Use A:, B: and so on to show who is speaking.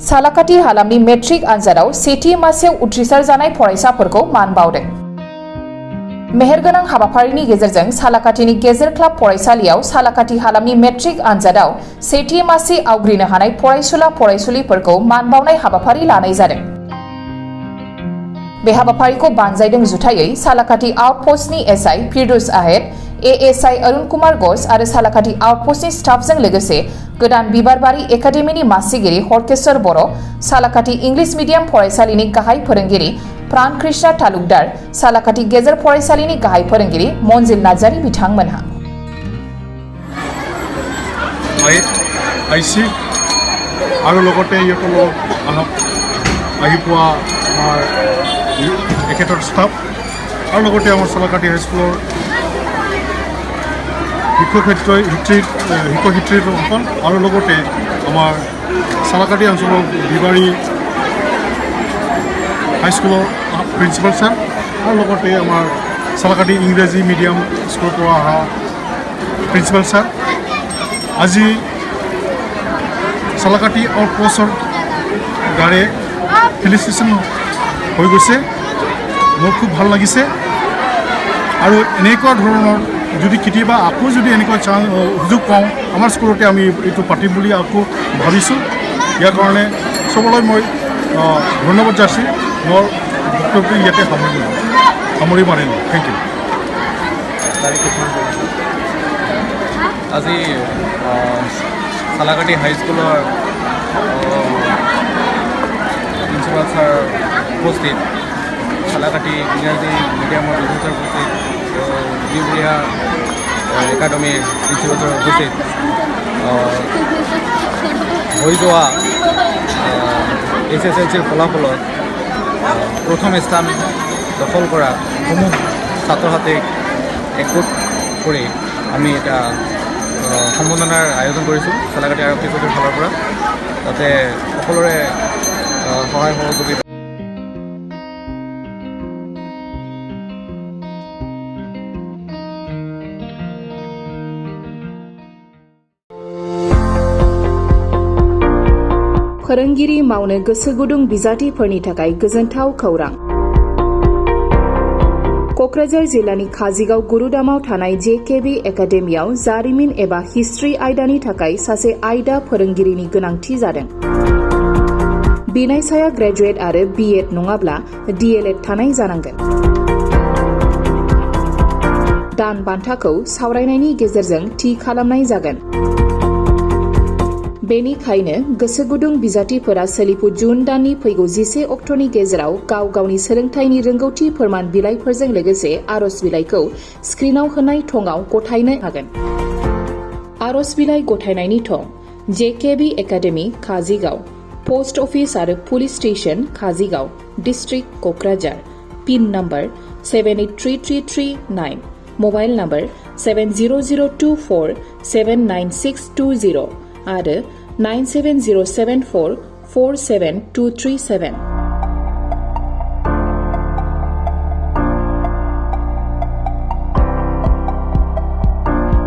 A: सालाकाटि हालामनि मेट्रिक आनजादाव सेथि मासियाव उथ्रिसार जानाय फरायसाफोरखौ मान बावदों। मेहेरगोनां हाबाफारिनि गेजेरजों सालाकाटिनि गेजेर क्लाब फरायसालियाव सालाकाटि हालामनि मेट्रिक आनजादाव सेथि मासि आवग्रिनो हानाय फरायसुला फरायसुलिफोरखौ मान बावनाय हाबाफारि लानाय जादों। बे हाबाफारिखौ बानजायदों जुथायै सालाकाटि आउटपोस्टनि एसआई फिरदौस आहेद, एएसआई अरुण कुमार घोष आरो सालाकाटि आउटपोस्टनि स्टाफजों लोगोसे गोदान बिबारबारि एकाडेमिनि मासिगिरि हरकेश्वर बर', सालाकाटि इंलिश मिडियाम फरायसालिनि गाहाय फोरोंगिरि प्राण कृष्ण तालुकदार, सालाकाटि गेजेर फरायसालिनि गाहाय फोरोंगिरि मन्जिल नार्जारी बिथांमोनहा
B: आईसी आरो लगते इयकलो আহিপোৱা আমাৰ একেটাৰ ষ্টাফ আৰু লগতে আমাৰ সালাকাটি হাইস্কুলৰ শিক্ষক-শিক্ষয়িত্ৰীসকল আৰু লগতে আমাৰ সালাকাটি অঞ্চলৰ বিবাৰী হাইস্কুলৰ প্ৰিন্সিপাল ছাৰ আৰু লগতে আমাৰ সালাকাটি ইংৰাজী মিডিয়াম স্কুলৰ পৰা অহা প্ৰিন্সিপাল ছাৰ, আজি সালাকাটি আউটপোষ্টৰ দ্বাৰে ফেলিচিটেশ্যন হৈ গৈছে। মোৰ খুব ভাল লাগিছে আৰু এনেকুৱা ধৰণৰ যদি কেতিয়াবা আকৌ যদি এনেকুৱা সুযোগ পাওঁ আমাৰ স্কুলতে আমি এইটো পাতিম বুলি আকৌ ভাবিছোঁ। ইয়াৰ কাৰণে চবলৈ মই ধন্যবাদ যাচি মোৰ বক্তব্য ইয়াতে সামৰি মাৰিলোঁ। Thank you.
C: আজি সালাকাটি হাইস্কুলৰ প্ৰিন্সিপাল ছাৰ উপস্থিত, সালাকাটি ইংৰাজী মিডিয়ামৰ প্ৰিন্সিপাল ছাৰ উপস্থিত, বিহপুৰীয়া একাডেমিৰ প্ৰিন্সিপাল ছাৰ উপস্থিত, হৈ যোৱা SSLCৰ ফলাফলত প্ৰথম স্থান দখল কৰা সমূহ ছাত্ৰ ছাত্ৰীক একগোট কৰি আমি এটা সম্বৰ্ধনাৰ আয়োজন কৰিছোঁ সালাকাটি আৰক্ষী চকীৰ ফালৰ পৰা, তাতে সকলোৰে সহায় সহযোগিতা।
A: फोरोंगिरि मावनो गोसो गुदुं बिजाथिफोरनि थाखाय गोजोनथाव खौरां। क'क्राझार जिल्लानि काजिगाव गुरुदामाव थानाय JKB एकाडेमियाव जारिमिन एबा हिस्ट्रि आयदानि थाखाय सासे आयदा फोरोंगिरिनि गोनांथि जादों। बिनायसाया ग्रेजुवेट आरो BEd नङाब्ला DLEd थानाय जानांगोन। दान बान्थाखौ सावरायनायनि गेजेरजों थि खालामनाय जागोन। बेनिखायनो गोसो गुदुं बिजाथिफोरा सोलिफु जुन दाननि फैगौ 11 अक्ट'नि गेजेराव गाव गावनि सोलोंथाइनि रोंगौथि फोरमान बिलाइफोरजों लोगोसे आर'ज बिलाइखौ स्क्रिनाव होनाय थंआव गथायनो हागोन। आर'ज बिलाइ गथायनायनि थं JKB academy Kajigaon, post office आरो police station Kajigaon, district Kokrajhar, pin number 783339, mobile number 7002479620 आरो 9707447237।